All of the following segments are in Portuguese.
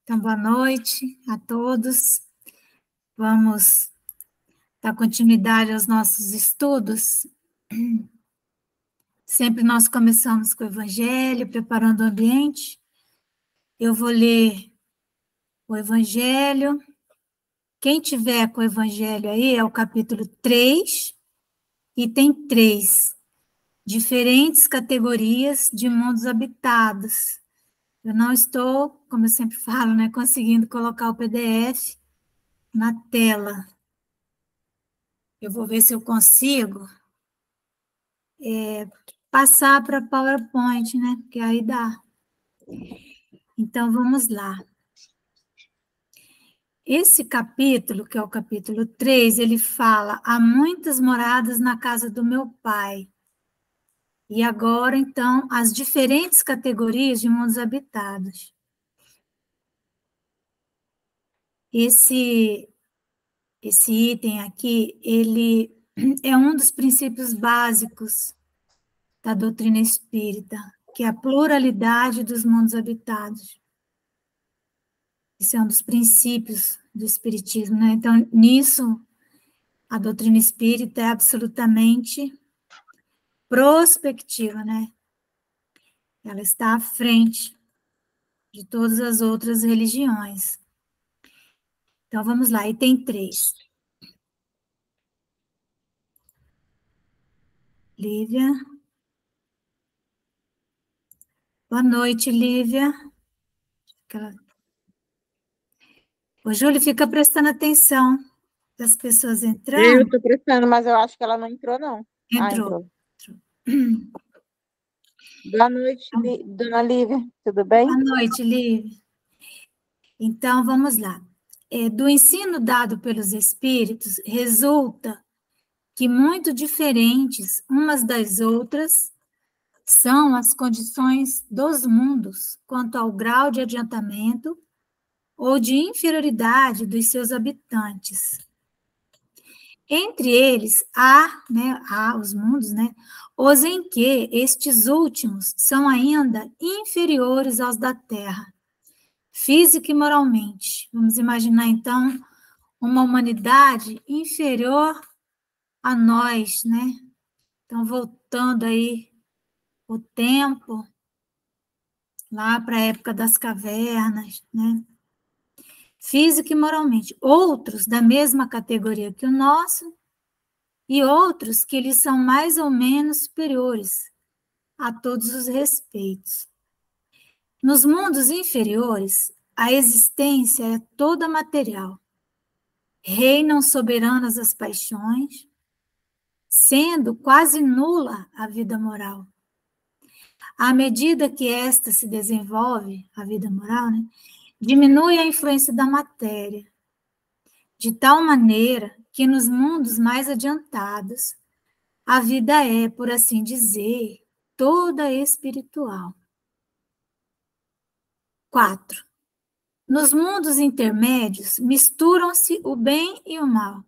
Então, boa noite a todos. Vamos dar continuidade aos nossos estudos. Sempre nós começamos com o Evangelho, preparando o ambiente. Eu vou ler o Evangelho. Quem tiver com o Evangelho aí é o capítulo 3, e tem 3 diferentes categorias de mundos habitados. Eu não estou, como eu sempre falo, né, conseguindo colocar o PDF na tela. Eu vou ver se eu consigo passar para PowerPoint, né? Porque aí dá. Então, vamos lá. Esse capítulo, que é o capítulo 3, ele fala: há muitas moradas na casa do meu pai. E agora, então, as diferentes categorias de mundos habitados. Esse item aqui, ele é um dos princípios básicos da doutrina espírita, que é a pluralidade dos mundos habitados. Esse é um dos princípios do espiritismo, né? Então, nisso, a doutrina espírita é absolutamente prospectiva, né? Ela está à frente de todas as outras religiões. Então, vamos lá, item 3. Lívia. Boa noite, Lívia. O Júlio fica prestando atenção das pessoas Eu entrando. tô prestando, mas eu acho que ela não entrou, não. Entrou. Entrou. Boa noite, dona Lívia. Tudo bem? Boa noite, Lívia. Então, vamos lá. Do ensino dado pelos espíritos, resulta que muito diferentes umas das outras são as condições dos mundos quanto ao grau de adiantamento ou de inferioridade dos seus habitantes. Entre eles, há os mundos, né, os em que estes últimos são ainda inferiores aos da Terra, física e moralmente. Vamos imaginar, então, uma humanidade inferior a nós, né? Então, voltando aí o tempo, lá para a época das cavernas, né? Física e moralmente. Outros da mesma categoria que o nosso, e outros que lhes são mais ou menos superiores a todos os respeitos. Nos mundos inferiores, a existência é toda material. Reinam soberanas as paixões, sendo quase nula a vida moral. À medida que esta se desenvolve, a vida moral, né, diminui a influência da matéria, de tal maneira que nos mundos mais adiantados, a vida é, por assim dizer, toda espiritual. 4. Nos mundos intermédios, misturam-se o bem e o mal,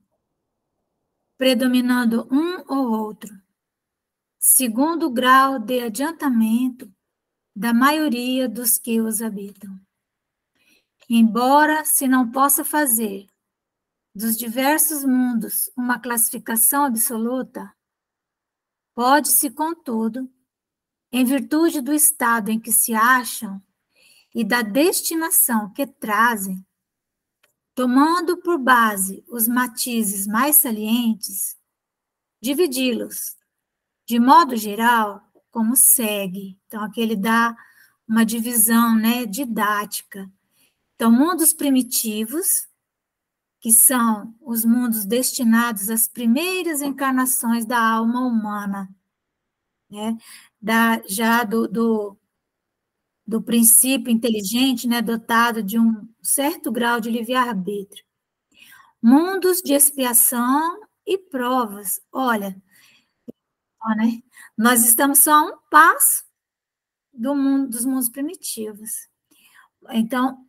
predominando um ou outro, segundo o grau de adiantamento da maioria dos que os habitam. Embora se não possa fazer dos diversos mundos uma classificação absoluta, pode-se, contudo, em virtude do estado em que se acham e da destinação que trazem, tomando por base os matizes mais salientes, dividi-los, de modo geral, como segue. Então, aqui ele dá uma divisão, né, didática. Então, mundos primitivos, que são os mundos destinados às primeiras encarnações da alma humana, né, já do princípio inteligente, né, dotado de um certo grau de livre-arbítrio. Mundos de expiação e provas. Olha, né, nós estamos só a um passo dos mundos primitivos. Então,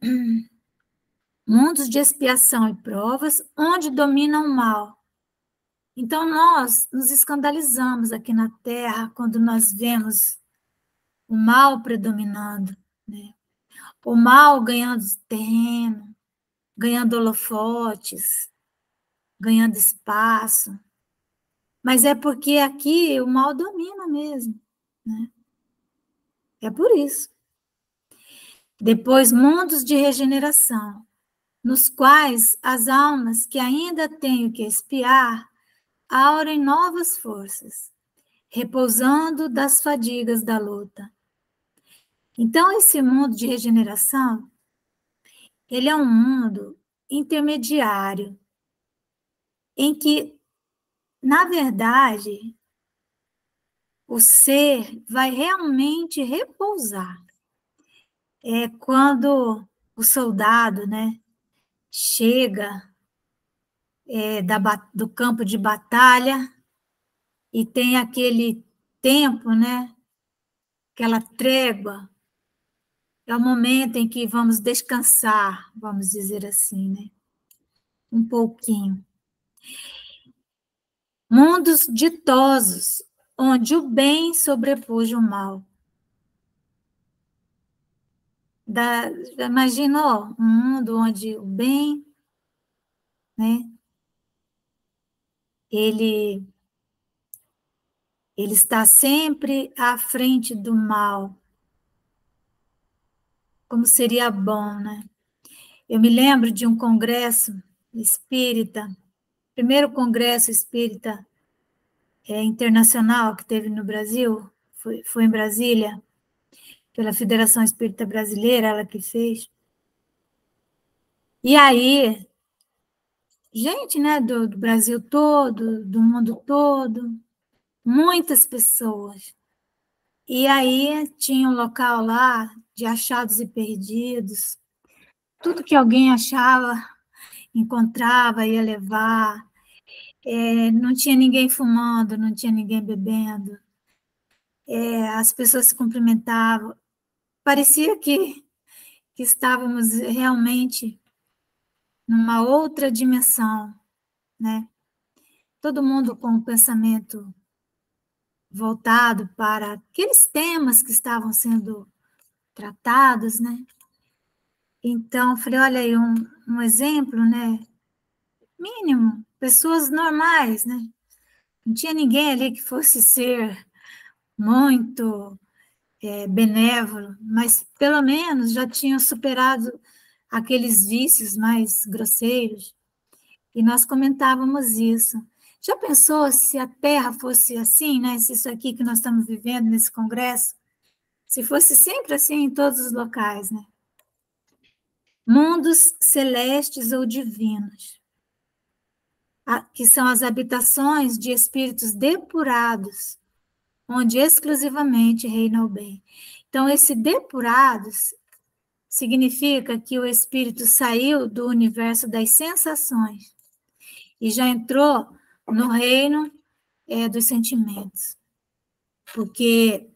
mundos de expiação e provas, onde domina o mal. Então, nós nos escandalizamos aqui na Terra quando nós vemos o mal predominando, né? o mal ganhando terreno, ganhando holofotes, ganhando espaço. Mas é porque aqui o mal domina mesmo, né? É por isso. Depois, mundos de regeneração, nos quais as almas que ainda têm o que expiar aurem novas forças, repousando das fadigas da luta. Então, esse mundo de regeneração, ele é um mundo intermediário, em que, na verdade, o ser vai realmente repousar. É quando o soldado, né, chega do campo de batalha e tem aquele tempo, né, aquela trégua, é o momento em que vamos descansar, vamos dizer assim, né, um pouquinho. Mundos ditosos, onde o bem sobrepuja o mal. Já imaginou um mundo onde o bem, né, ele está sempre à frente do mal. Como seria bom, né? Eu me lembro de um congresso espírita, primeiro congresso espírita internacional que teve no Brasil, foi em Brasília, pela Federação Espírita Brasileira, ela que fez. E aí, gente, né, do Brasil todo, do mundo todo, muitas pessoas. E aí tinha um local lá de achados e perdidos. Tudo que alguém achava, encontrava, ia levar. Não tinha ninguém fumando, não tinha ninguém bebendo. As pessoas se cumprimentavam. Parecia que estávamos realmente numa outra dimensão, né? Todo mundo com o pensamento voltado para aqueles temas que estavam sendo tratados, né? Então, falei, olha aí, um exemplo, né? Mínimo, pessoas normais, né? Não tinha ninguém ali que fosse ser muito benévolo, mas pelo menos já tinham superado aqueles vícios mais grosseiros. E nós comentávamos isso. Já pensou se a Terra fosse assim, né? Se isso aqui que nós estamos vivendo nesse congresso, se fosse sempre assim em todos os locais, né? Mundos celestes ou divinos, que são as habitações de espíritos depurados, onde exclusivamente reina o bem. Então, esse depurados significa que o espírito saiu do universo das sensações e já entrou no reino dos sentimentos. Porque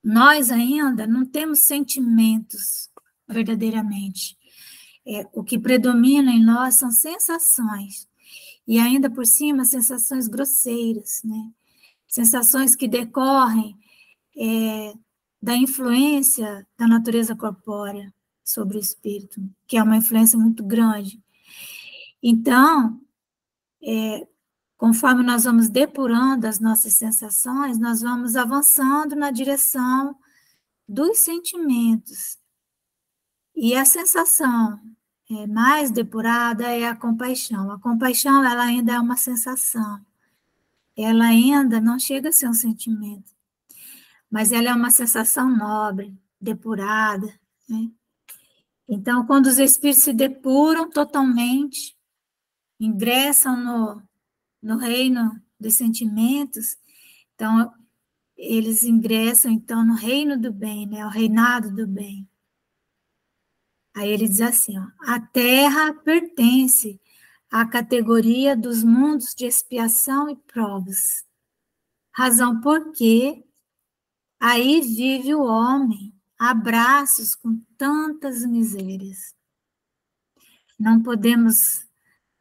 nós ainda não temos sentimentos verdadeiramente. O que predomina em nós são sensações. E ainda por cima, sensações grosseiras, né? Sensações que decorrem da influência da natureza corpórea sobre o espírito, que é uma influência muito grande. Então, conforme nós vamos depurando as nossas sensações, nós vamos avançando na direção dos sentimentos. E a sensação mais depurada é a compaixão. A compaixão, ela ainda é uma sensação. Ela ainda não chega a ser um sentimento, mas ela é uma sensação nobre, depurada, né? Então, quando os espíritos se depuram totalmente, ingressam no reino dos sentimentos, então, eles ingressam, então, no reino do bem, né? O reinado do bem. Aí ele diz assim, ó, a Terra pertence à categoria dos mundos de expiação e provas, razão porque aí vive o homem a braços com tantas misérias. Não podemos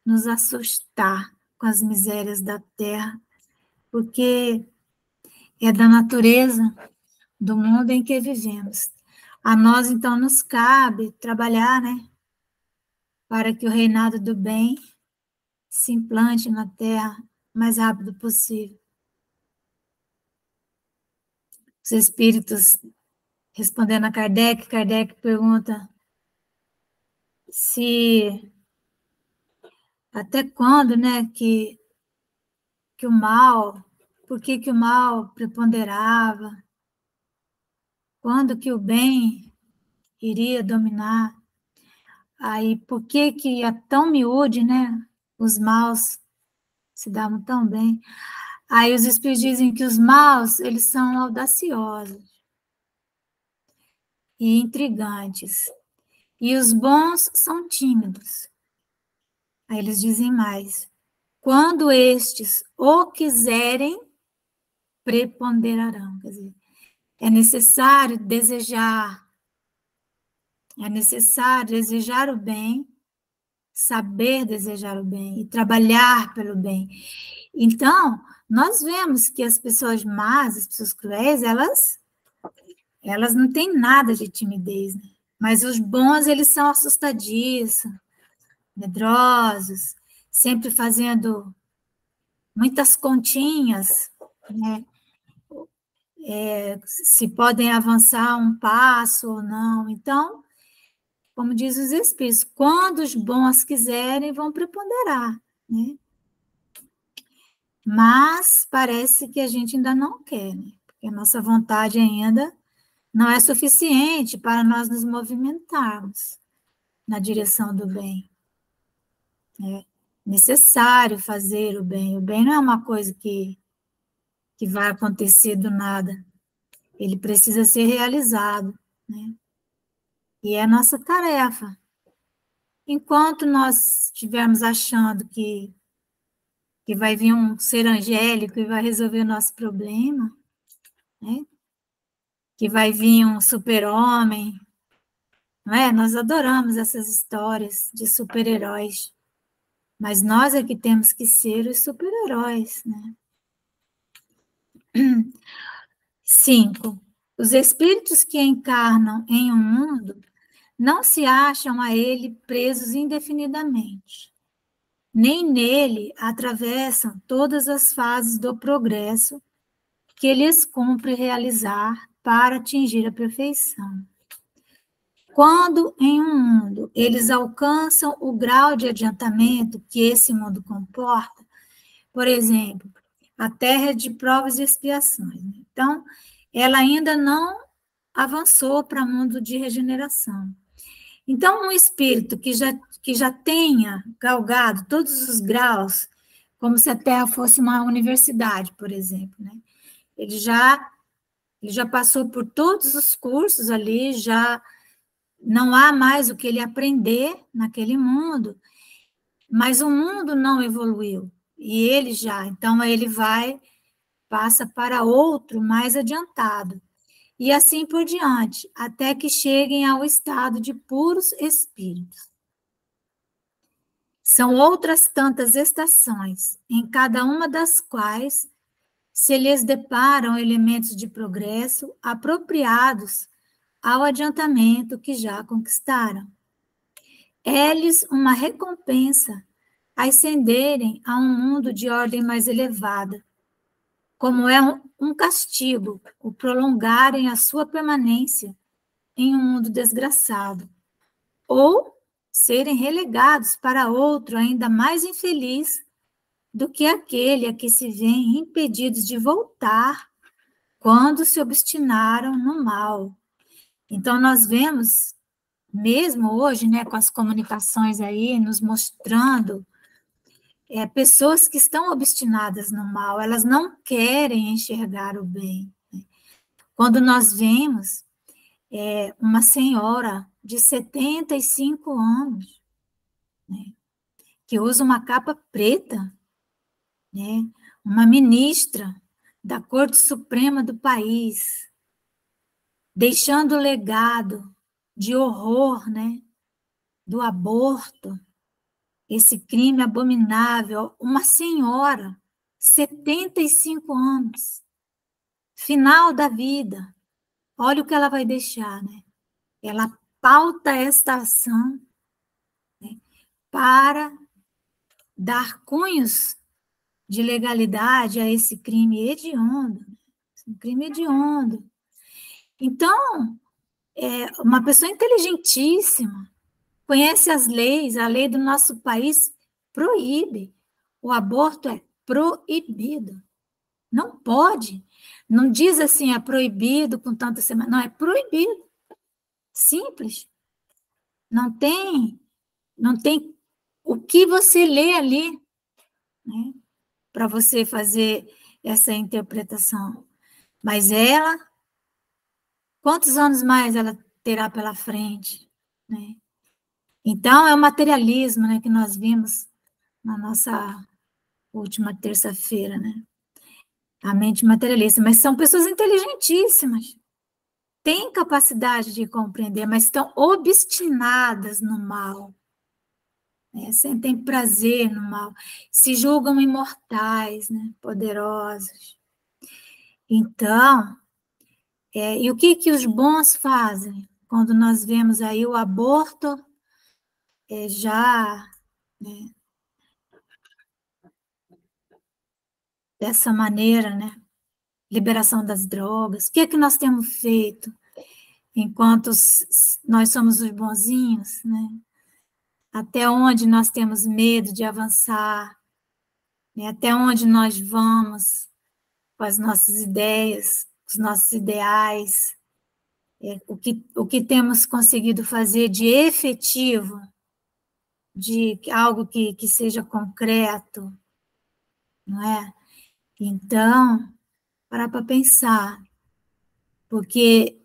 nos assustar com as misérias da Terra, porque é da natureza do mundo em que vivemos. A nós, então, nos cabe trabalhar, né, para que o reinado do bem se implante na Terra o mais rápido possível. Os espíritos, respondendo a Kardec, Kardec pergunta se até quando, né, que o mal, por que o mal preponderava, quando que o bem iria dominar, aí por que é tão miúde, né, os maus se davam tão bem. Aí os espíritos dizem que os maus, eles são audaciosos e intrigantes, e os bons são tímidos. Aí eles dizem mais, quando estes o quiserem, preponderarão. Quer dizer, é necessário desejar o bem, saber desejar o bem e trabalhar pelo bem. Então, nós vemos que as pessoas más, as pessoas cruéis, elas não têm nada de timidez, né? Mas os bons, eles são assustadiços, medrosos, sempre fazendo muitas continhas, né? Se podem avançar um passo ou não. Então, como diz os espíritos, quando os bons quiserem, vão preponderar, né? Mas parece que a gente ainda não quer, né? Porque a nossa vontade ainda não é suficiente para nós nos movimentarmos na direção do bem. É necessário fazer o bem. O bem não é uma coisa que vai acontecer do nada. Ele precisa ser realizado, né? E é nossa tarefa. Enquanto nós estivermos achando que vai vir um ser angélico e vai resolver o nosso problema, né? Que vai vir um super-homem, não é? Nós adoramos essas histórias de super-heróis, mas nós é que temos que ser os super-heróis, né? 5. Os espíritos que encarnam em um mundo não se acham a ele presos indefinidamente, nem nele atravessam todas as fases do progresso que lhes cumpre realizar para atingir a perfeição. Quando em um mundo eles alcançam o grau de adiantamento que esse mundo comporta, por exemplo, a terra é de provas e expiações. Então, ela ainda não avançou para o mundo de regeneração. Então, um espírito que já tenha galgado todos os graus, como se a Terra fosse uma universidade, por exemplo, né? Ele já passou por todos os cursos ali, já não há mais o que ele aprender naquele mundo, mas o mundo não evoluiu, e ele já, então ele passa para outro mais adiantado, e assim por diante, até que cheguem ao estado de puros espíritos. São outras tantas estações, em cada uma das quais se lhes deparam elementos de progresso apropriados ao adiantamento que já conquistaram. É-lhes uma recompensa ascenderem a um mundo de ordem mais elevada, como é um castigo o prolongarem a sua permanência em um mundo desgraçado, ou serem relegados para outro ainda mais infeliz do que aquele a que se veem impedidos de voltar quando se obstinaram no mal. Então, nós vemos, mesmo hoje, né, com as comunicações aí, nos mostrando pessoas que estão obstinadas no mal, elas não querem enxergar o bem. Quando nós vemos uma senhora de 75 anos, né, que usa uma capa preta, né, uma ministra da Corte Suprema do país, deixando o legado de horror, né, do aborto, esse crime abominável, uma senhora, 75 anos, final da vida, olha o que ela vai deixar, né? ela pauta esta ação, né, para dar cunhos de legalidade a esse crime hediondo. Um crime hediondo. Então, uma pessoa inteligentíssima, conhece as leis, a lei do nosso país proíbe. O aborto é proibido. Não pode. Não diz assim, é proibido com tanta semana. Não, é proibido. Simples. Não tem o que você lê ali, né, para você fazer essa interpretação. Mas ela, quantos anos mais ela terá pela frente, né? Então, é o materialismo, né, que nós vimos na nossa última terça-feira, né? A mente materialista. Mas são pessoas inteligentíssimas, têm capacidade de compreender, mas estão obstinadas no mal, né? Sentem prazer no mal, se julgam imortais, né? Poderosos. Então, e o que os bons fazem? Quando nós vemos aí o aborto, já, né, dessa maneira, né? Liberação das drogas. O que é que nós temos feito enquanto nós somos os bonzinhos, né? Até onde nós temos medo de avançar, né? Até onde nós vamos com as nossas ideias, os nossos ideais, o que temos conseguido fazer de efetivo, de algo que seja concreto, não é? Então, parar para pensar, porque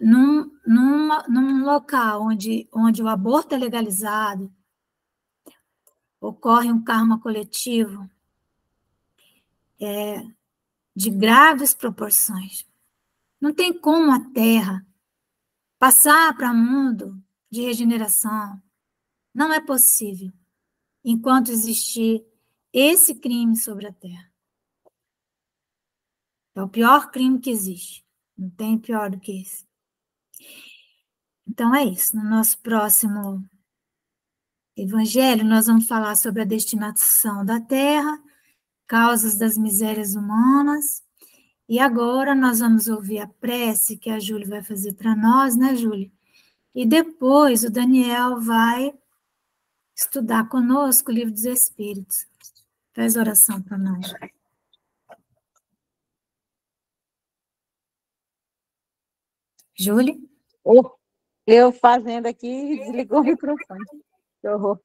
num local onde o aborto é legalizado, ocorre um karma coletivo de graves proporções. Não tem como a Terra passar para um mundo de regeneração. Não é possível enquanto existir esse crime sobre a Terra. É o pior crime que existe. Não tem pior do que esse. Então é isso. No nosso próximo evangelho, nós vamos falar sobre a destinação da Terra, causas das misérias humanas. E agora nós vamos ouvir a prece que a Júlia vai fazer para nós, né, Júlia? E depois o Daniel vai estudar conosco o Livro dos Espíritos. Faz oração para nós. Júlia? Eu fazendo aqui, desligou o microfone. Que horror.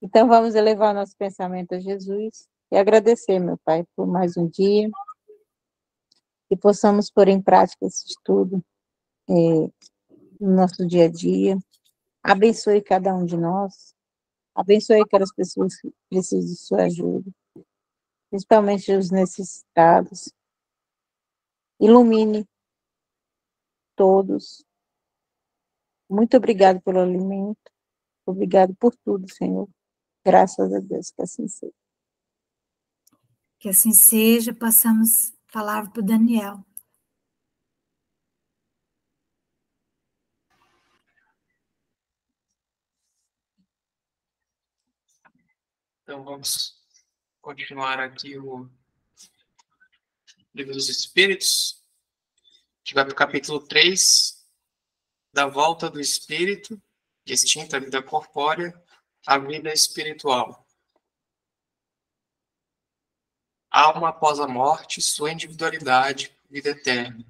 Então, vamos elevar nosso pensamento a Jesus e agradecer, meu Pai, por mais um dia, que possamos pôr em prática esse estudo no nosso dia a dia. Abençoe cada um de nós, abençoe aquelas pessoas que precisam de sua ajuda, principalmente os necessitados. Ilumine todos. Muito obrigado pelo alimento, obrigado por tudo, Senhor. Graças a Deus, que assim seja. Que assim seja, passamos a palavra para o Daniel. Então, vamos continuar aqui o Livro dos Espíritos. A gente vai para o capítulo 3, da volta do espírito, de extinta vida corpórea, à vida espiritual. Alma após a morte, sua individualidade, vida eterna.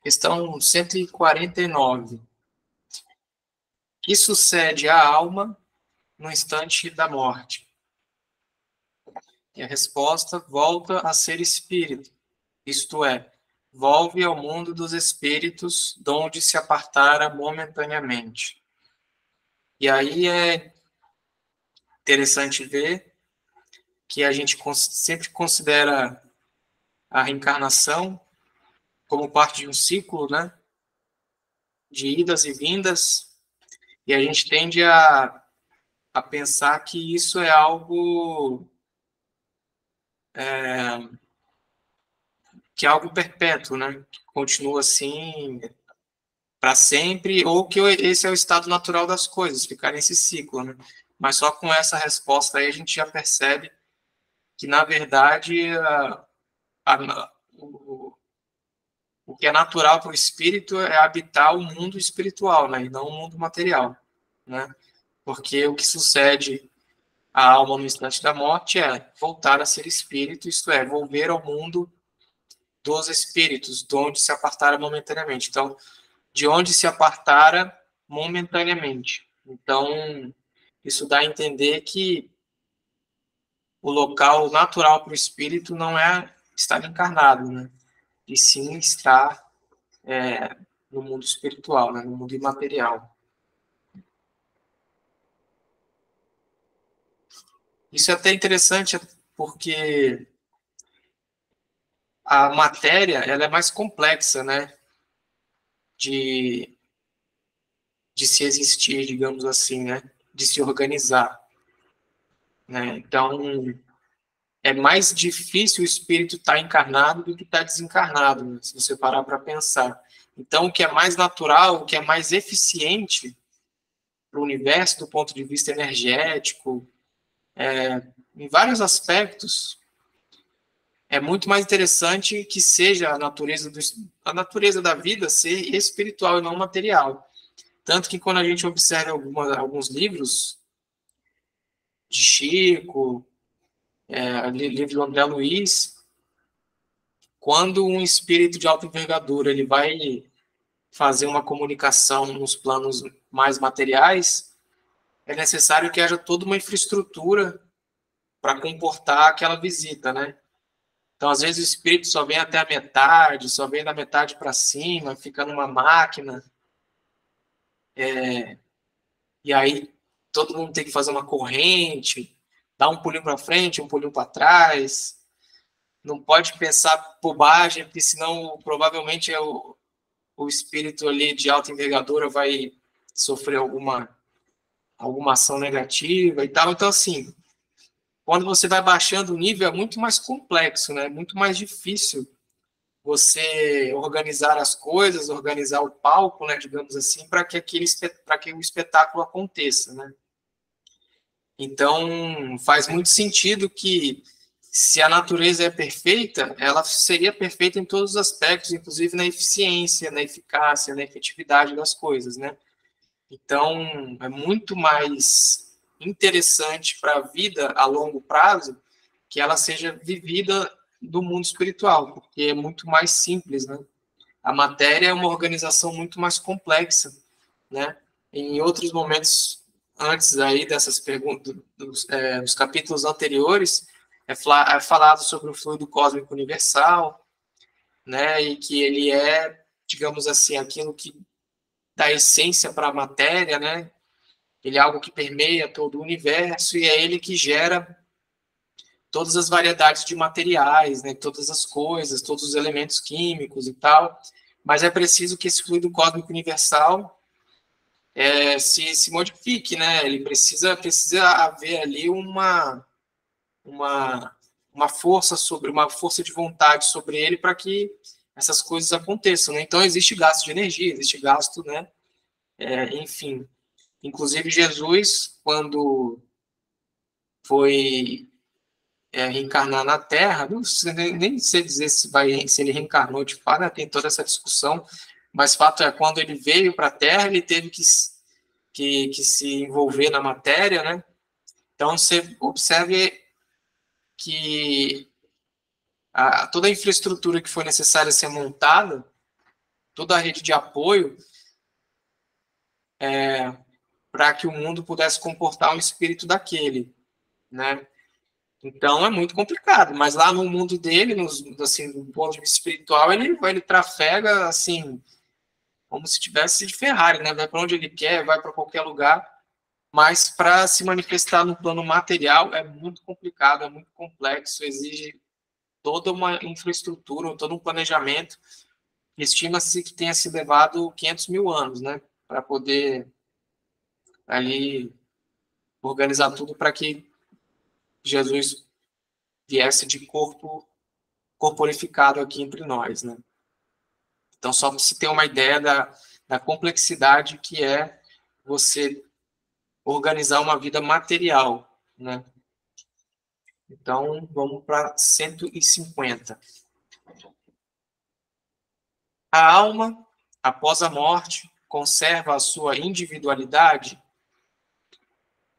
Questão 149. Que sucede à alma no instante da morte? E a resposta: volta a ser espírito, isto é, volve ao mundo dos espíritos, donde se apartara momentaneamente. E aí é interessante ver que a gente sempre considera a reencarnação como parte de um ciclo, né, de idas e vindas, e a gente tende a pensar que isso é algo que é algo perpétuo, né? Que continua assim para sempre, ou que esse é o estado natural das coisas, ficar nesse ciclo, né? Mas só com essa resposta aí a gente já percebe que, na verdade, o que é natural para o espírito é habitar o mundo espiritual, né? E não o mundo material, né? Porque o que sucede à alma no instante da morte é voltar a ser espírito, isto é, volver ao mundo dos espíritos, de onde se apartara momentaneamente. Então, de onde se apartara momentaneamente. Então, isso dá a entender que o local natural para o espírito não é estar encarnado, né? E sim estar no mundo espiritual, né? No mundo imaterial. Isso é até interessante porque a matéria ela é mais complexa, né? De se existir, digamos assim, né? De se organizar, né? Então, é mais difícil o espírito estar encarnado do que estar desencarnado, né? Se você parar para pensar. Então, o que é mais natural, o que é mais eficiente para o universo do ponto de vista energético, em vários aspectos, é muito mais interessante que seja a natureza da vida ser espiritual e não material. Tanto que quando a gente observa alguns livros de Chico, livro do André Luiz, quando um espírito de alta envergadura ele vai fazer uma comunicação nos planos mais materiais, é necessário que haja toda uma infraestrutura para comportar aquela visita, né? Então, às vezes, o espírito só vem até a metade, só vem da metade para cima, fica numa máquina, e aí todo mundo tem que fazer uma corrente, dar um pulinho para frente, um pulinho para trás, não pode pensar bobagem, porque senão provavelmente o espírito ali de alta envergadura vai sofrer alguma ação negativa e tal. Então, assim, quando você vai baixando o nível, é muito mais complexo, né? Muito mais difícil você organizar as coisas, organizar o palco, né, digamos assim, para que o espetáculo aconteça, né? Então, faz muito sentido que, se a natureza é perfeita, ela seria perfeita em todos os aspectos, inclusive na eficiência, na eficácia, na efetividade das coisas, né? Então, é muito mais interessante para a vida a longo prazo que ela seja vivida do mundo espiritual, porque é muito mais simples, né? A matéria é uma organização muito mais complexa, né? Em outros momentos antes aí dessas perguntas, dos capítulos anteriores, é falado sobre o fluido cósmico universal, né? E que ele é, digamos assim, aquilo que dá essência para a matéria, né? Ele é algo que permeia todo o universo e é ele que gera todas as variedades de materiais, né? Todas as coisas, todos os elementos químicos e tal. Mas é preciso que esse fluido cósmico universal se modifique, né? Ele precisa haver ali uma força de vontade sobre ele para que essas coisas aconteçam, né? Então existe gasto de energia, existe gasto, né? Enfim, inclusive Jesus, quando foi reencarnar na Terra, não sei, nem sei dizer se ele reencarnou de fato, né? Tem toda essa discussão, mas fato é, quando ele veio para a Terra, ele teve que se envolver na matéria, né? Então, você observe que toda a infraestrutura que foi necessária ser montada, toda a rede de apoio, para que o mundo pudesse comportar um espírito daquele, né? Então, é muito complicado, mas lá no mundo dele, assim, do ponto de vista espiritual, ele trafega, assim, como se tivesse de Ferrari, né? Vai para onde ele quer, vai para qualquer lugar, mas para se manifestar no plano material é muito complicado, é muito complexo, exige toda uma infraestrutura, todo um planejamento. Estima-se que tenha se levado 500 mil anos, né, para poder ali organizar tudo para que Jesus viesse de corpo corporificado aqui entre nós, né? Então, só para se ter uma ideia da complexidade que é você organizar uma vida material, né? Então, vamos para 150. A alma, após a morte, conserva a sua individualidade?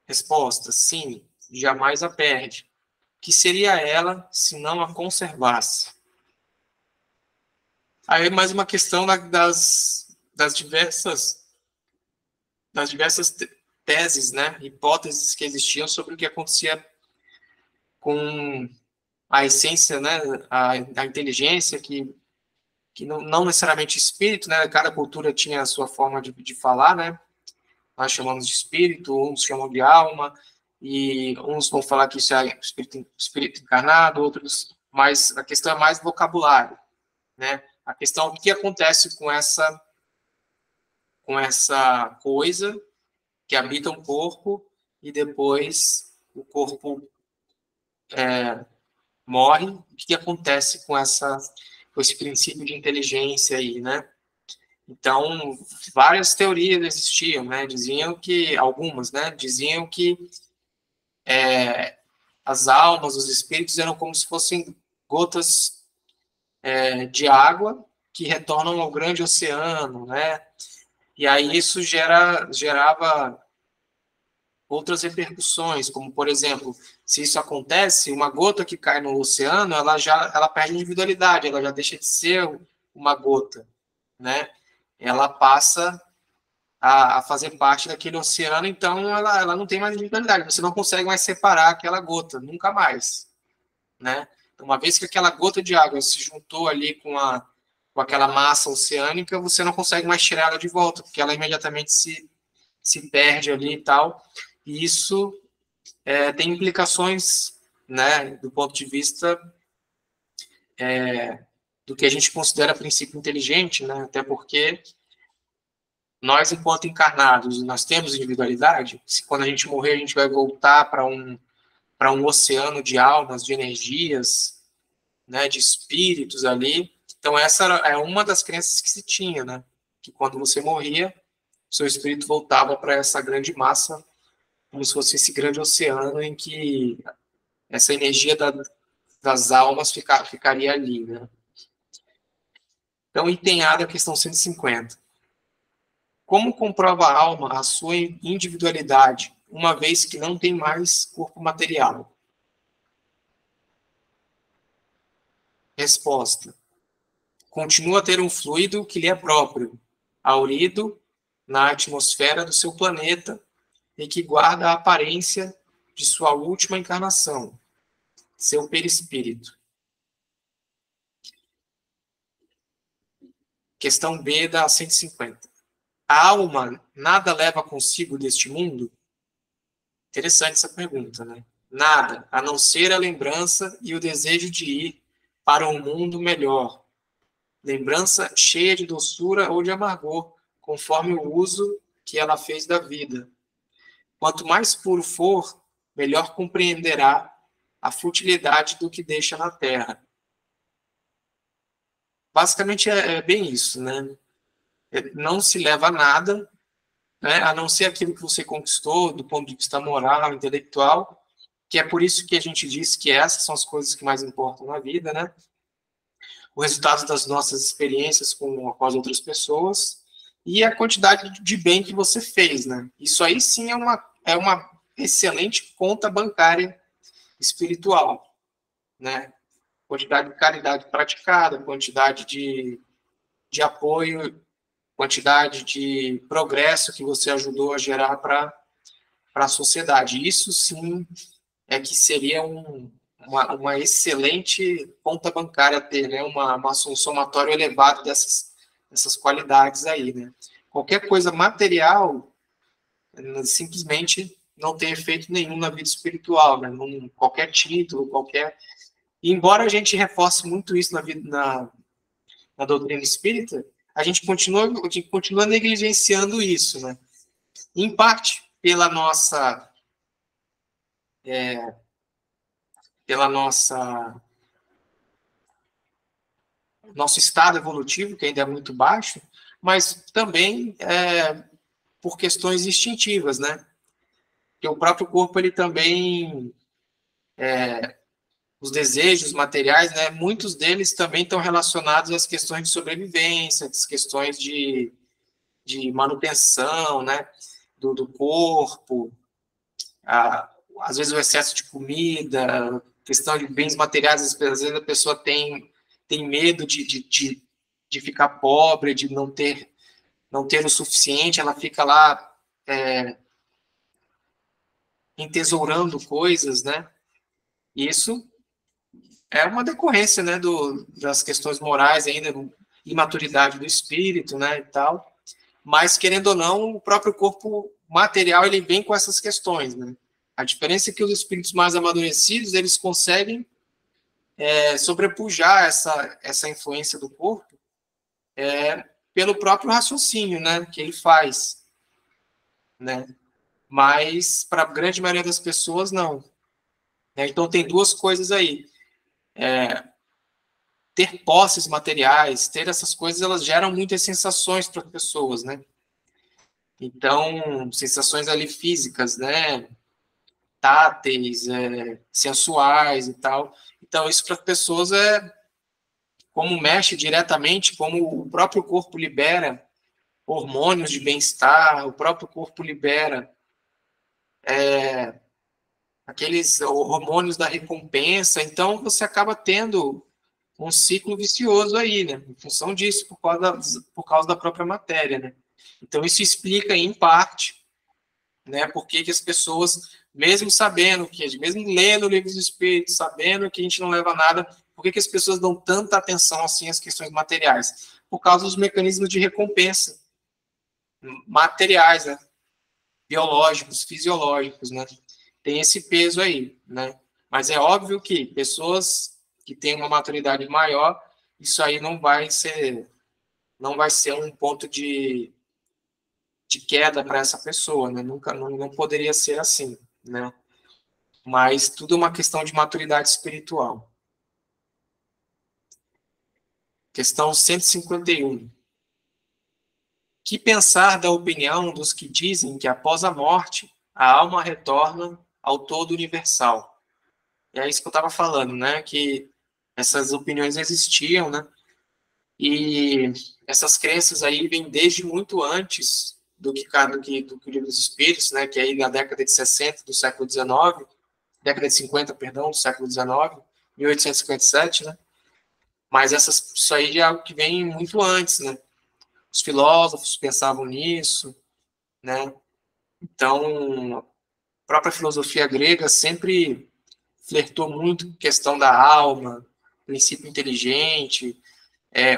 Resposta: sim, jamais a perde. Que seria ela se não a conservasse? Aí mais uma questão das diversas teses, né, hipóteses que existiam sobre o que acontecia com a essência, né, a inteligência, que não necessariamente espírito, né, cada cultura tinha a sua forma de falar, né, nós chamamos de espírito, uns chamam de alma, e uns vão falar que isso é espírito encarnado, outros, mas a questão é mais vocabulário, né, a questão é o que acontece com essa coisa que habita um corpo e depois o corpo morre, o que acontece com esse princípio de inteligência aí, né? Então, várias teorias existiam, né? Algumas, né? Diziam que as almas, os espíritos eram como se fossem gotas de água que retornam ao grande oceano, né? E aí isso gerava outras repercussões, como, por exemplo, se isso acontece, uma gota que cai no oceano, ela perde individualidade, ela já deixa de ser uma gota, né? Ela passa a fazer parte daquele oceano, então ela não tem mais individualidade, você não consegue mais separar aquela gota, nunca mais, né? Uma vez que aquela gota de água se juntou ali com aquela massa oceânica, você não consegue mais tirar ela de volta, porque ela imediatamente se perde ali e tal, e isso tem implicações, né, do ponto de vista do que a gente considera princípio inteligente, né, até porque nós, enquanto encarnados, nós temos individualidade. Se quando a gente morrer, a gente vai voltar para um oceano de almas, de energias, né, de espíritos ali. Então, essa é uma das crenças que se tinha, né, que quando você morria, seu espírito voltava para essa grande massa, como se fosse esse grande oceano em que essa energia das almas ficaria ali, né? Então, item A da questão 150. Como comprova a alma a sua individualidade, uma vez que não tem mais corpo material? Resposta: continua a ter um fluido que lhe é próprio, haurido na atmosfera do seu planeta e que guarda a aparência de sua última encarnação, seu perispírito. Questão B da 150. A alma nada leva consigo deste mundo? Interessante essa pergunta, né? Nada, a não ser a lembrança e o desejo de ir para um mundo melhor. Lembrança cheia de doçura ou de amargor, conforme o uso que ela fez da vida. Quanto mais puro for, melhor compreenderá a futilidade do que deixa na terra. Basicamente é bem isso, né? Não se leva a nada, né, a não ser aquilo que você conquistou do ponto de vista moral, intelectual, que é por isso que a gente diz que essas são as coisas que mais importam na vida, né? O resultado das nossas experiências com as outras pessoas e a quantidade de bem que você fez, né? Isso aí sim é uma excelente conta bancária espiritual, né? Quantidade de caridade praticada, quantidade de apoio, quantidade de progresso que você ajudou a gerar para a sociedade. Isso sim é que seria uma excelente conta bancária ter, né? Um somatório elevado dessas qualidades aí, né? Qualquer coisa material simplesmente não tem efeito nenhum na vida espiritual, né? Qualquer título, E embora a gente reforce muito isso na doutrina espírita, a gente continua negligenciando isso, né? Em parte pela nossa nosso estado evolutivo, que ainda é muito baixo, mas também por questões instintivas, né? Que o próprio corpo, ele também, os desejos materiais, né? Muitos deles também estão relacionados às questões de sobrevivência, às questões de manutenção, né? Do corpo, às vezes o excesso de comida, questão de bens materiais, às vezes a pessoa tem medo de ficar pobre, de não ter o suficiente, ela fica lá entesourando coisas, né? Isso é uma decorrência, né, das questões morais ainda, imaturidade do espírito, né, e tal. Mas, querendo ou não, o próprio corpo material, ele vem com essas questões, né? A diferença é que os espíritos mais amadurecidos, eles conseguem sobrepujar essa influência do corpo pelo próprio raciocínio, né, que ele faz, né? Mas, para a grande maioria das pessoas, não. Então, tem duas coisas aí. Ter posses materiais, ter essas coisas, elas geram muitas sensações para as pessoas, né? Então, sensações ali físicas, né? Táteis, sensuais e tal. Então, isso para as pessoas como mexe diretamente, como o próprio corpo libera hormônios de bem-estar, o próprio corpo libera aqueles hormônios da recompensa, então você acaba tendo um ciclo vicioso aí, né? Em função disso, por causa da própria matéria, né? Então, isso explica, em parte, né, por que as pessoas, mesmo sabendo, mesmo lendo o Livro dos Espíritos, sabendo que a gente não leva nada, por que as pessoas dão tanta atenção, assim, às questões materiais? Por causa dos mecanismos de recompensa materiais, né? Biológicos, fisiológicos, né? Tem esse peso aí, né? Mas é óbvio que pessoas que têm uma maturidade maior, isso aí não vai ser um ponto de queda para essa pessoa, né? Nunca, não poderia ser assim, né? Mas tudo é uma questão de maturidade espiritual. Questão 151. Que pensar da opinião dos que dizem que após a morte a alma retorna ao todo universal? É isso que eu estava falando, né? Que essas opiniões existiam, né? E essas crenças aí vêm desde muito antes do que o Livro dos Espíritos, né? Que aí na década de 60 do século XIX, década de 50, perdão, do século XIX, 1857, né? Mas isso aí é algo que vem muito antes, né? Os filósofos pensavam nisso, né? Então, a própria filosofia grega sempre flertou muito com a questão da alma, princípio inteligente,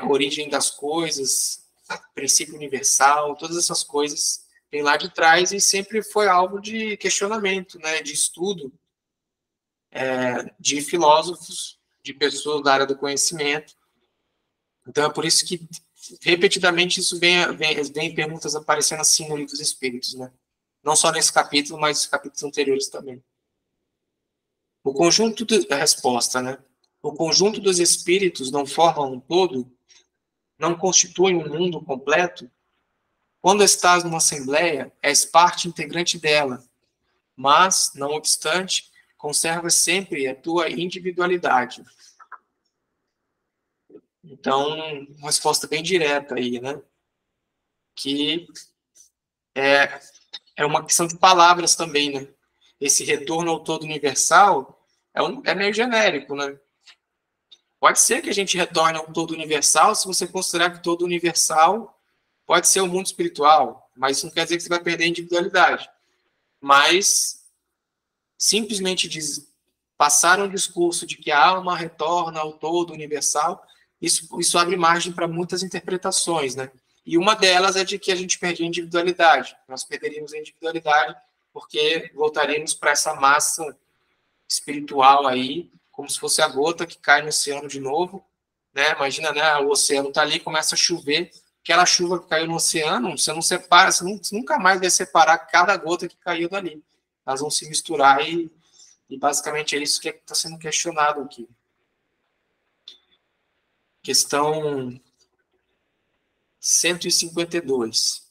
origem das coisas, princípio universal, todas essas coisas vêm lá de trás e sempre foi alvo de questionamento, né, de estudo de filósofos, de pessoas da área do conhecimento. Então é por isso que repetidamente isso vem perguntas aparecendo assim no Livro dos Espíritos, né? Não só nesse capítulo, mas nos capítulos anteriores também. A resposta, né? O conjunto dos espíritos não forma um todo? Não constitui um mundo completo? Quando estás numa assembleia, és parte integrante dela, mas, não obstante, conservas sempre a tua individualidade. Então, uma resposta bem direta aí, né? Que é uma questão de palavras também, né? Esse retorno ao todo universal é meio genérico, né? Pode ser que a gente retorne ao todo universal se você considerar que todo universal pode ser o mundo espiritual, mas isso não quer dizer que você vai perder a individualidade. Mas simplesmente passar um discurso de que a alma retorna ao todo universal, isso abre margem para muitas interpretações, né? E uma delas é de que a gente perde a individualidade. Nós perderíamos a individualidade porque voltaríamos para essa massa espiritual aí, como se fosse a gota que cai no oceano de novo, né? Imagina, né? O oceano está ali, começa a chover, aquela chuva que caiu no oceano, você não separa, você nunca mais vai separar cada gota que caiu dali. Elas vão se misturar e basicamente é isso que está sendo questionado aqui. questão 152.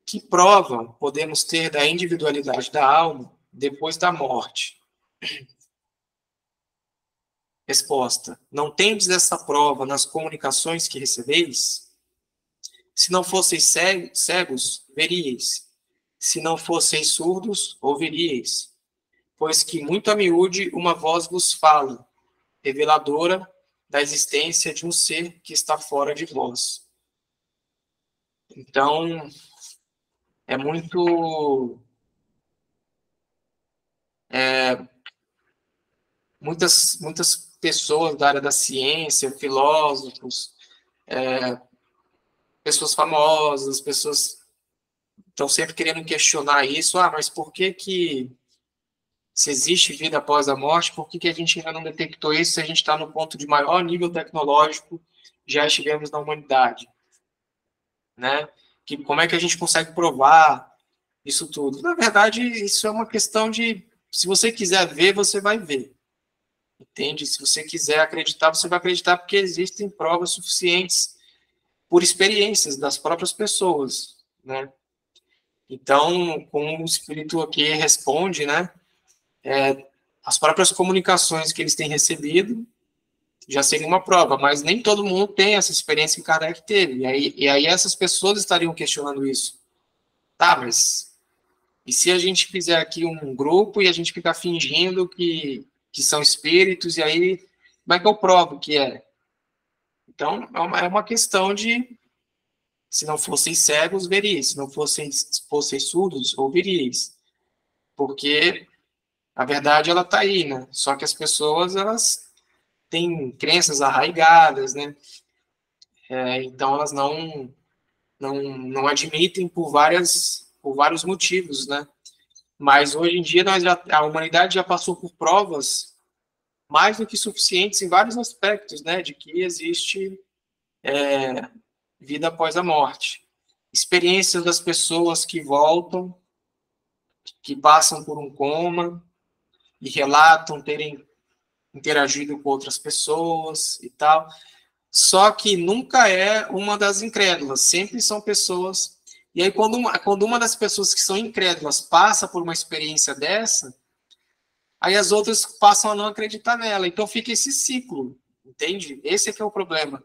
Que prova podemos ter da individualidade da alma depois da morte? Resposta: não tendes essa prova nas comunicações que recebeis? Se não fosseis cegos, veríeis. Se não fosseis surdos, ouviríeis. Pois que muito a miúde uma voz vos fala, reveladora da existência de um ser que está fora de vós. Então, é muito... muitas pessoas da área da ciência, filósofos, pessoas famosas, pessoas estão sempre querendo questionar isso. Mas por que se existe vida após a morte, por que a gente ainda não detectou isso se a gente está no ponto de maior nível tecnológico já estivemos na humanidade? Né? Como é que a gente consegue provar isso tudo? Na verdade, isso é uma questão de, se você quiser ver, você vai ver. Entende? Se você quiser acreditar, você vai acreditar, porque existem provas suficientes por experiências das próprias pessoas, né? Então, como o Espírito aqui responde, né? As próprias comunicações que eles têm recebido já seria uma prova, mas nem todo mundo tem essa experiência que Kardec teve. E aí essas pessoas estariam questionando isso. Tá, mas e se a gente fizer aqui um grupo e a gente ficar fingindo que são espíritos, e aí como é que eu provo que é? Então, é uma questão de, se não fossem cegos, veríeis. Se não fossem surdos, ouviríeis. Porque a verdade, ela está aí, né? Só que as pessoas, elas têm crenças arraigadas, né? Então, elas não admitem por vários motivos, né? Mas, hoje em dia, a humanidade já passou por provas mais do que suficientes em vários aspectos, né? De que existe vida após a morte. Experiências das pessoas que voltam, que passam por um coma, e relatam terem interagido com outras pessoas e tal. Só que nunca é uma das incrédulas, sempre são pessoas. E aí, quando uma das pessoas que são incrédulas passa por uma experiência dessa, aí as outras passam a não acreditar nela. Então fica esse ciclo, entende? Esse é que é o problema.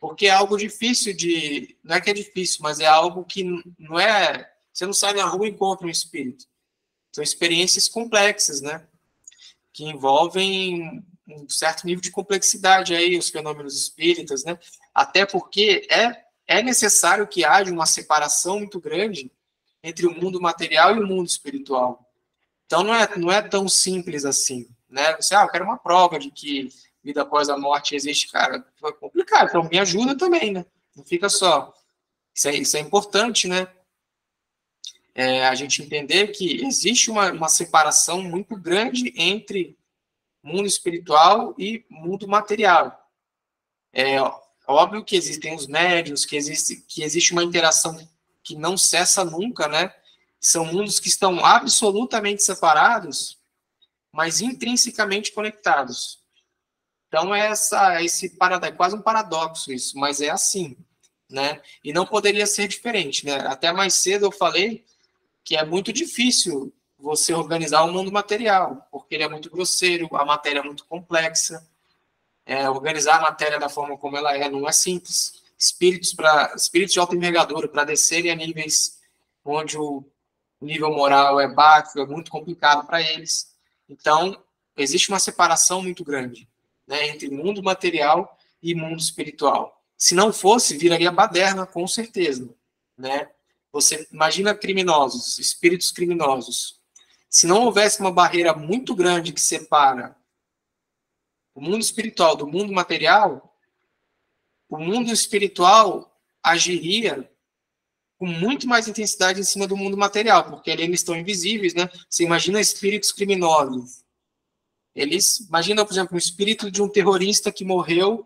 Porque é algo difícil de... Não é que é difícil, mas é algo que não é... Você não sai na rua e encontra um espírito. São experiências complexas, né? Que envolvem um certo nível de complexidade aí, os fenômenos espíritas, né? Até porque é necessário que haja uma separação muito grande entre o mundo material e o mundo espiritual. Então, não é tão simples assim, né? Você, eu quero uma prova de que vida após a morte existe. Cara, é complicado, então me ajuda também, né? Não fica só. Isso é importante, né? A gente entender que existe uma separação muito grande entre mundo espiritual e mundo material. É óbvio que existem os médiuns, que existe uma interação que não cessa nunca, né? São mundos que estão absolutamente separados, mas intrinsecamente conectados. Então, esse paradoxo, é quase um paradoxo isso, mas é assim, né? E não poderia ser diferente, né? Até mais cedo eu falei que é muito difícil você organizar o mundo material, porque ele é muito grosseiro, a matéria é muito complexa. Organizar a matéria da forma como ela não é simples. Espíritos de alta envergadura, para descerem a níveis onde o nível moral é baixo, é muito complicado para eles. Então, existe uma separação muito grande, né, entre mundo material e mundo espiritual. Se não fosse, viraria baderna, com certeza, né? Você imagina criminosos, espíritos criminosos. Se não houvesse uma barreira muito grande que separa o mundo espiritual do mundo material, o mundo espiritual agiria com muito mais intensidade em cima do mundo material, porque ali eles estão invisíveis, né? Você imagina espíritos criminosos. Imagina, por exemplo, o espírito de um terrorista que morreu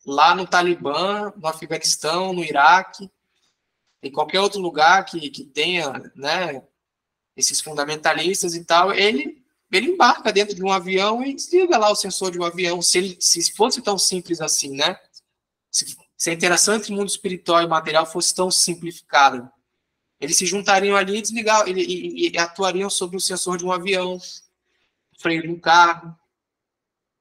lá no Talibã, no Afeganistão, no Iraque, em qualquer outro lugar que tenha, né, esses fundamentalistas e tal, ele ele embarca dentro de um avião e desliga lá o sensor de um avião, se fosse tão simples assim, né? Se a interação entre mundo espiritual e material fosse tão simplificada, eles se juntariam ali e atuariam sobre o sensor de um avião, o freio de um carro,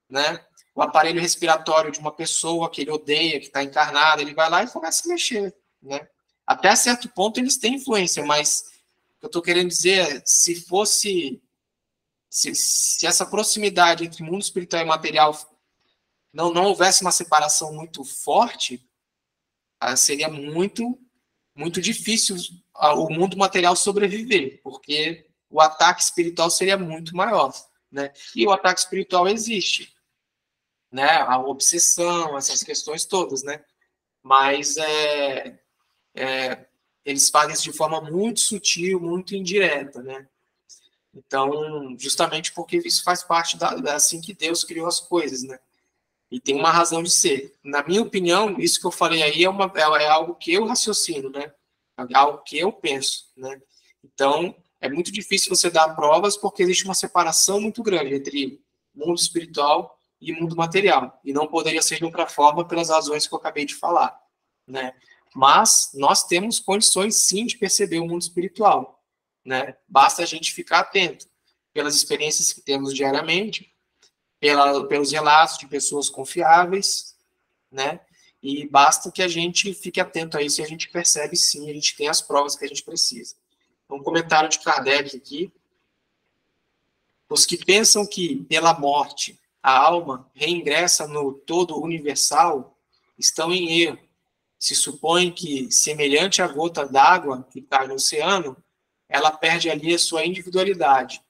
né? O aparelho respiratório de uma pessoa que ele odeia, que está encarnada, ele vai lá e começa a mexer, né? Até certo ponto eles têm influência, mas o que eu estou querendo dizer é, se essa proximidade entre mundo espiritual e material não houvesse uma separação muito forte, seria muito difícil o mundo material sobreviver, porque o ataque espiritual seria muito maior, né? E o ataque espiritual existe, né? A obsessão, essas questões todas, né? Mas eles fazem isso de forma muito sutil, muito indireta, né? Então, justamente porque isso faz parte assim que Deus criou as coisas, né? E tem uma razão de ser. Na minha opinião, isso que eu falei aí é algo que eu raciocino, né? É algo que eu penso, né? Então, é muito difícil você dar provas porque existe uma separação muito grande entre mundo espiritual e mundo material. E não poderia ser de outra forma pelas razões que eu acabei de falar, né? Mas nós temos condições, sim, de perceber o mundo espiritual, né? Basta a gente ficar atento pelas experiências que temos diariamente, pelos relatos de pessoas confiáveis, né? E basta que a gente fique atento a isso e a gente percebe, sim, a gente tem as provas que a gente precisa. Um comentário de Kardec aqui. Os que pensam que, pela morte, a alma reingressa no todo universal, estão em erro. Se supõe que, semelhante à gota d'água que cai no oceano, ela perde ali a sua individualidade.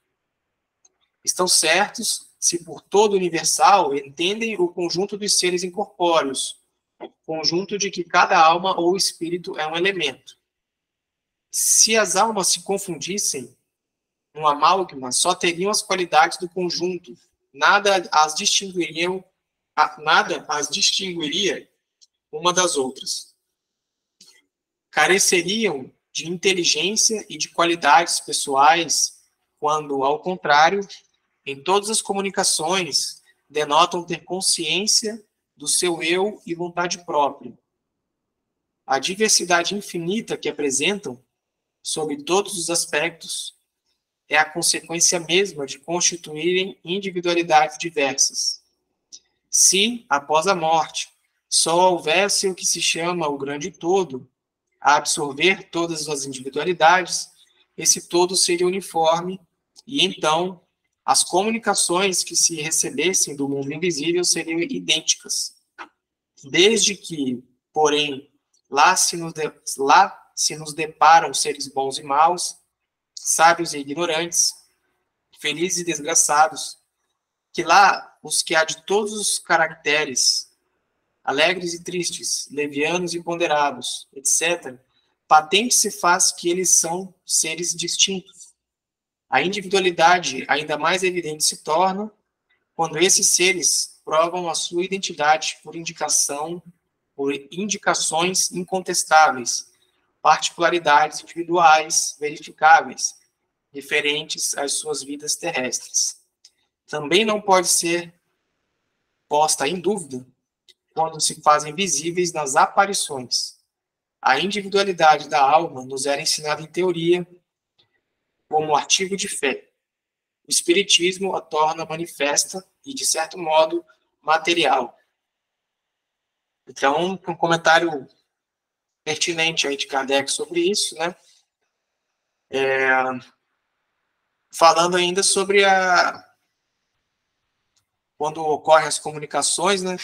Estão certos se por todo universal entendem o conjunto dos seres incorpóreos, conjunto de que cada alma ou espírito é um elemento. Se as almas se confundissem num amálgama, só teriam as qualidades do conjunto, nada as distinguiria uma das outras. Careceriam de inteligência e de qualidades pessoais, quando, ao contrário, em todas as comunicações, denotam ter consciência do seu eu e vontade própria. A diversidade infinita que apresentam, sob todos os aspectos, é a consequência mesma de constituírem individualidades diversas. Se, após a morte, só houvesse o que se chama o grande todo, a absorver todas as individualidades, esse todo seria uniforme e, então, as comunicações que se recebessem do mundo invisível seriam idênticas. Desde que, porém, lá se nos deparam seres bons e maus, sábios e ignorantes, felizes e desgraçados, que lá os que há de todos os caracteres, alegres e tristes, levianos e ponderados, etc., patente se faz que eles são seres distintos. A individualidade ainda mais evidente se torna quando esses seres provam a sua identidade por indicações incontestáveis, particularidades individuais verificáveis, referentes às suas vidas terrestres. Também não pode ser posta em dúvida quando se fazem visíveis nas aparições. A individualidade da alma nos era ensinada em teoria como artigo de fé. O Espiritismo a torna manifesta e, de certo modo, material. Então, um comentário pertinente aí de Kardec sobre isso, né? Falando ainda sobre quando ocorrem as comunicações, né?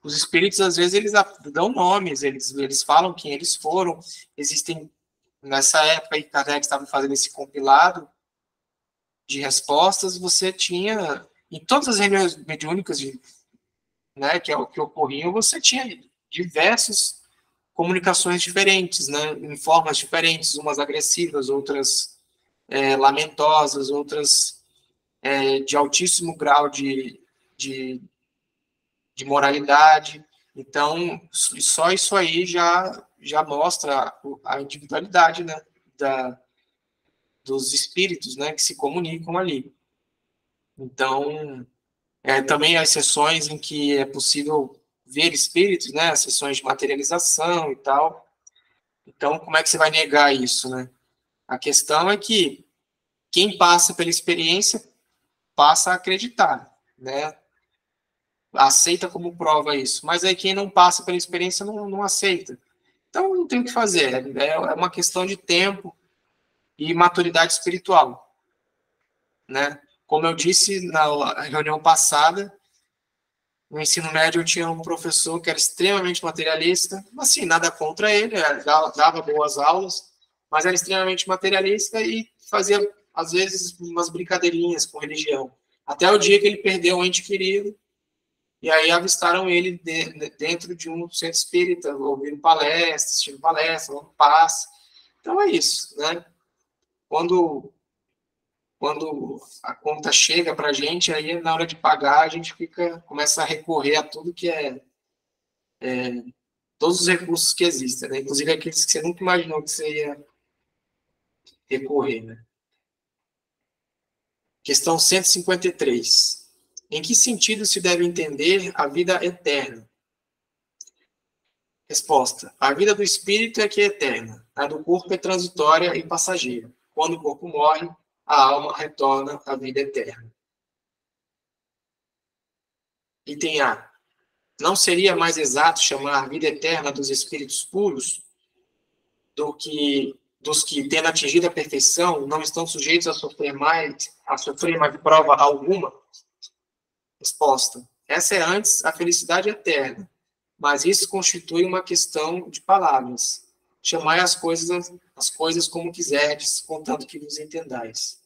Os espíritos, às vezes, eles dão nomes, eles falam quem eles foram. Existem, nessa época aí, Kardec estava fazendo esse compilado de respostas, você tinha, em todas as reuniões mediúnicas né, que ocorriam, você tinha diversas comunicações diferentes, né, em formas diferentes, umas agressivas, outras lamentosas, outras de altíssimo grau de moralidade. Então, só isso aí já mostra a individualidade, né, dos espíritos, né, que se comunicam ali. Então, também as sessões em que é possível ver espíritos, né? As sessões de materialização e tal. Então, como é que você vai negar isso, né? A questão é que quem passa pela experiência passa a acreditar, né? Aceita como prova isso. Mas aí quem não passa pela experiência não aceita. Então, não tem o que fazer. É uma questão de tempo e maturidade espiritual, né? Como eu disse na reunião passada, no ensino médio eu tinha um professor que era extremamente materialista, assim, nada contra ele, dava boas aulas, mas era extremamente materialista e fazia, às vezes, umas brincadeirinhas com religião. Até o dia que ele perdeu um ente querido, e aí avistaram ele dentro de um centro espírita, ouvindo palestras, assistindo palestras, dando passe. Então é isso, né? Quando a conta chega para a gente, aí na hora de pagar, a gente começa a recorrer a tudo que todos os recursos que existem, né? Inclusive aqueles que você nunca imaginou que você ia recorrer, né? Questão 153. Em que sentido se deve entender a vida eterna? Resposta. A vida do espírito é que é eterna. A do corpo é transitória e passageira. Quando o corpo morre, a alma retorna à vida eterna. Item A. Não seria mais exato chamar a vida eterna dos espíritos puros dos que, tendo atingido a perfeição, não estão sujeitos a sofrer mais prova alguma? Resposta. Essa é antes a felicidade eterna, mas isso constitui uma questão de palavras. Chamai as coisas como quiserdes, contanto que vos entendais.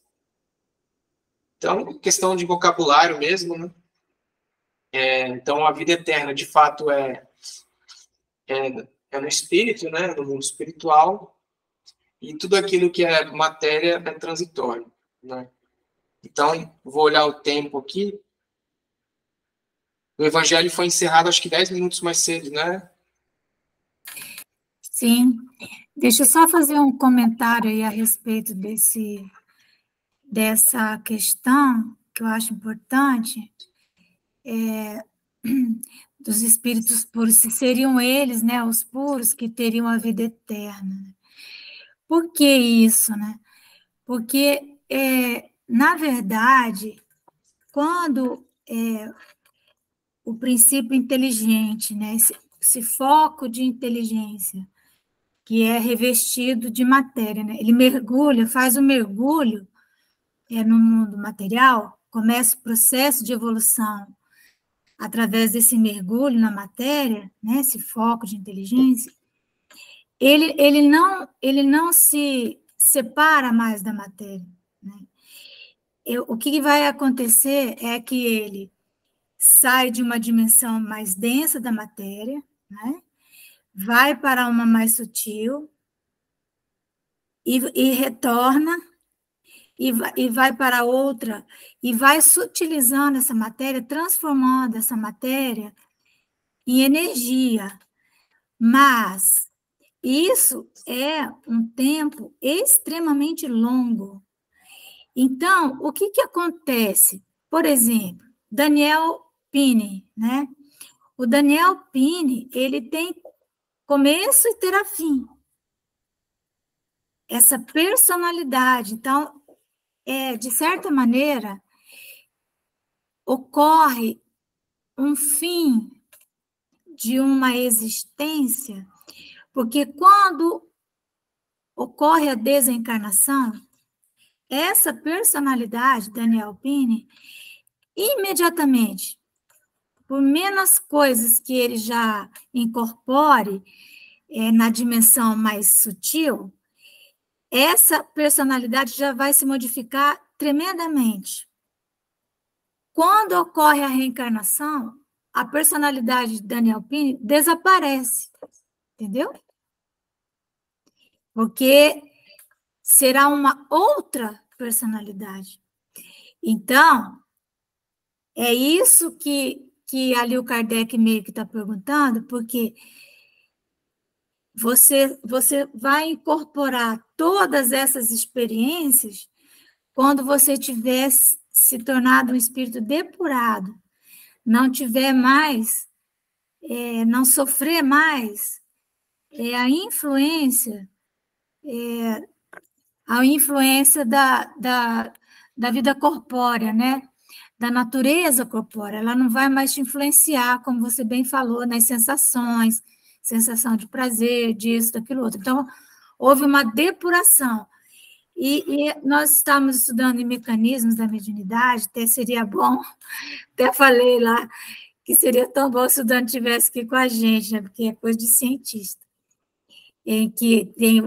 Então, questão de vocabulário mesmo, né? Então, a vida eterna, de fato, é no espírito, né? No mundo espiritual, e tudo aquilo que é matéria é transitório, né? Então, vou olhar o tempo aqui. O evangelho foi encerrado, acho que 10 minutos mais cedo, né? Sim. Deixa eu só fazer um comentário aí a respeito dessa questão, que eu acho importante, dos espíritos puros, se seriam eles, né, os puros, que teriam a vida eterna. Por que isso, né? Porque, na verdade, quando o princípio inteligente, né, esse foco de inteligência, que é revestido de matéria, né, ele mergulha, faz o mergulho no mundo material, começa o processo de evolução através desse mergulho na matéria, né, esse foco de inteligência, ele não se separa mais da matéria, né? O que vai acontecer é que ele sai de uma dimensão mais densa da matéria, né? Vai para uma mais sutil e retorna e vai para outra e vai sutilizando essa matéria, transformando essa matéria em energia. Mas isso é um tempo extremamente longo. Então, o que acontece? Por exemplo, Daniel Pini, né? O Daniel Pini, ele tem começo e terá fim. Essa personalidade. Então, de certa maneira, ocorre um fim de uma existência, porque quando ocorre a desencarnação, essa personalidade, Daniel Pini, imediatamente, por menos coisas que ele já incorpore na dimensão mais sutil, essa personalidade já vai se modificar tremendamente. Quando ocorre a reencarnação, a personalidade de Daniel Pini desaparece, entendeu? Porque será uma outra personalidade. Então, é isso que ali o Kardec meio que está perguntando, porque você vai incorporar todas essas experiências quando você estiver se tornar um espírito depurado, não tiver mais, não sofrer mais a influência da vida corpórea, né? Da natureza corpórea, ela não vai mais te influenciar, como você bem falou, nas sensações, sensação de prazer, disso, daquilo outro. Então, houve uma depuração. E nós estamos estudando em mecanismos da mediunidade, até seria bom, até falei lá, que seria tão bom se o estudante estivesse aqui com a gente, né? Porque é coisa de cientista, em que tem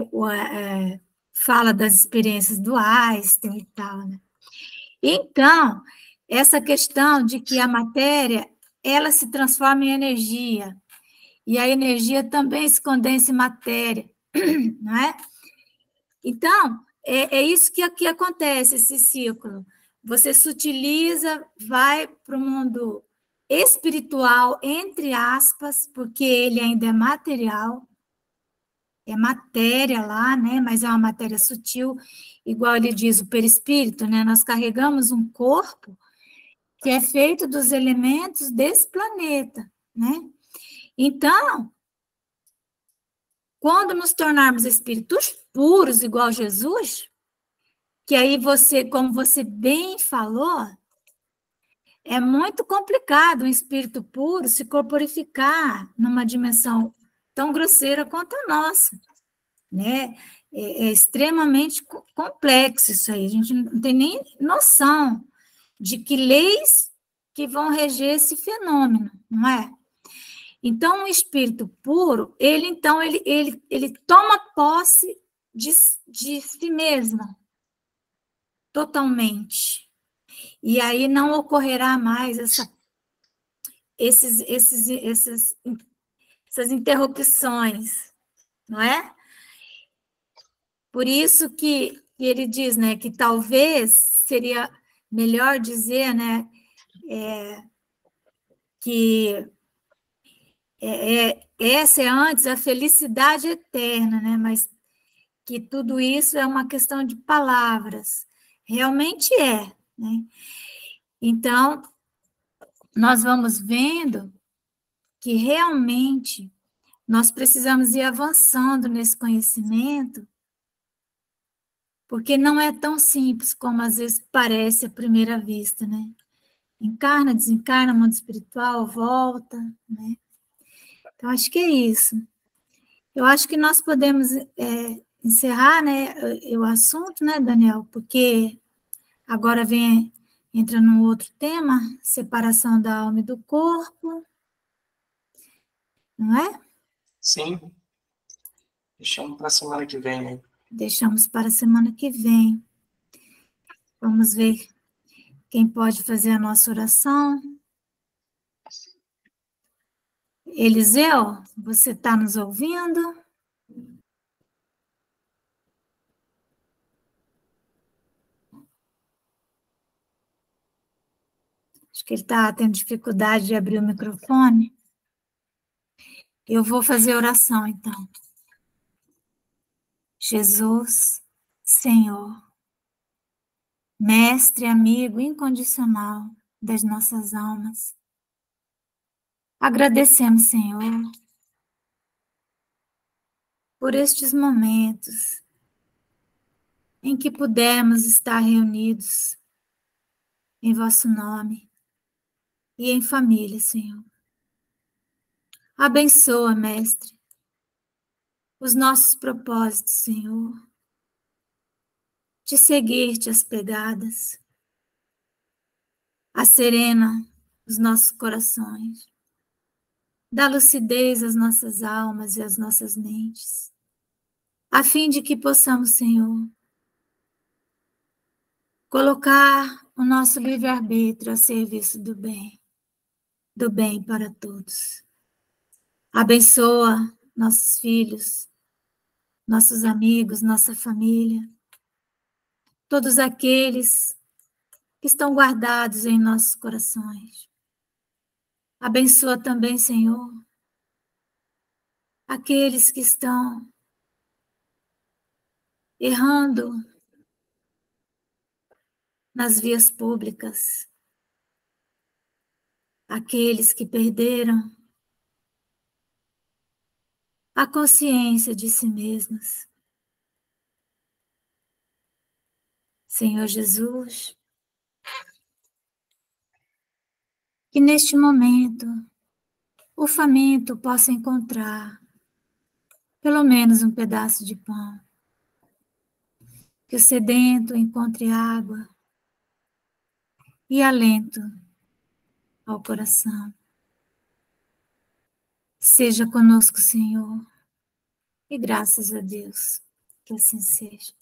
fala das experiências do Einstein e tal, né? Então, essa questão de que a matéria, ela se transforma em energia, e a energia também se condensa em matéria, não é? Então, é isso que acontece, esse ciclo. Você se utiliza, vai para o mundo espiritual, entre aspas, porque ele ainda é material, é matéria lá, né? Mas é uma matéria sutil, igual ele diz, o perispírito, né? Nós carregamos um corpo que é feito dos elementos desse planeta, né? Então, quando nos tornarmos espíritos puros, igual Jesus, que aí você, como você bem falou, é muito complicado um espírito puro se corporificar numa dimensão tão grosseira quanto a nossa, né? É extremamente complexo isso aí, a gente não tem nem noção de que leis que vão reger esse fenômeno, não é? Então, um espírito puro, ele toma posse de si mesmo, totalmente. E aí não ocorrerá mais essas interrupções, não é? Por isso que ele diz, né, que talvez seria melhor dizer, né, que essa é antes a felicidade eterna, né? Mas que tudo isso é uma questão de palavras. Realmente é, né? Então, nós vamos vendo que realmente nós precisamos ir avançando nesse conhecimento, porque não é tão simples como às vezes parece à primeira vista, né? Encarna, desencarna, mundo espiritual, volta, né? Então, acho que é isso. Eu acho que nós podemos encerrar, né, o assunto, né, Daniel? Porque agora entra num outro tema, separação da alma e do corpo, não é? Sim. Deixamos para a semana que vem, né? Deixamos para a semana que vem. Vamos ver quem pode fazer a nossa oração. Eliseu, você está nos ouvindo? Acho que ele está tendo dificuldade de abrir o microfone. Eu vou fazer a oração, então. Jesus, Senhor, mestre, amigo incondicional das nossas almas, agradecemos, Senhor, por estes momentos em que pudemos estar reunidos em vosso nome e em família, Senhor. Abençoa, mestre, os nossos propósitos, Senhor, de seguir-te as pegadas, serena os nossos corações, dá lucidez às nossas almas e às nossas mentes, a fim de que possamos, Senhor, colocar o nosso livre-arbítrio a serviço do bem para todos. Abençoa nossos filhos, nossos amigos, nossa família, todos aqueles que estão guardados em nossos corações. Abençoa também, Senhor, aqueles que estão errando nas vias públicas, aqueles que perderam a consciência de si mesmos. Senhor Jesus, que neste momento o faminto possa encontrar pelo menos um pedaço de pão, que o sedento encontre água e alento ao coração. Seja conosco, Senhor, e graças a Deus que assim seja.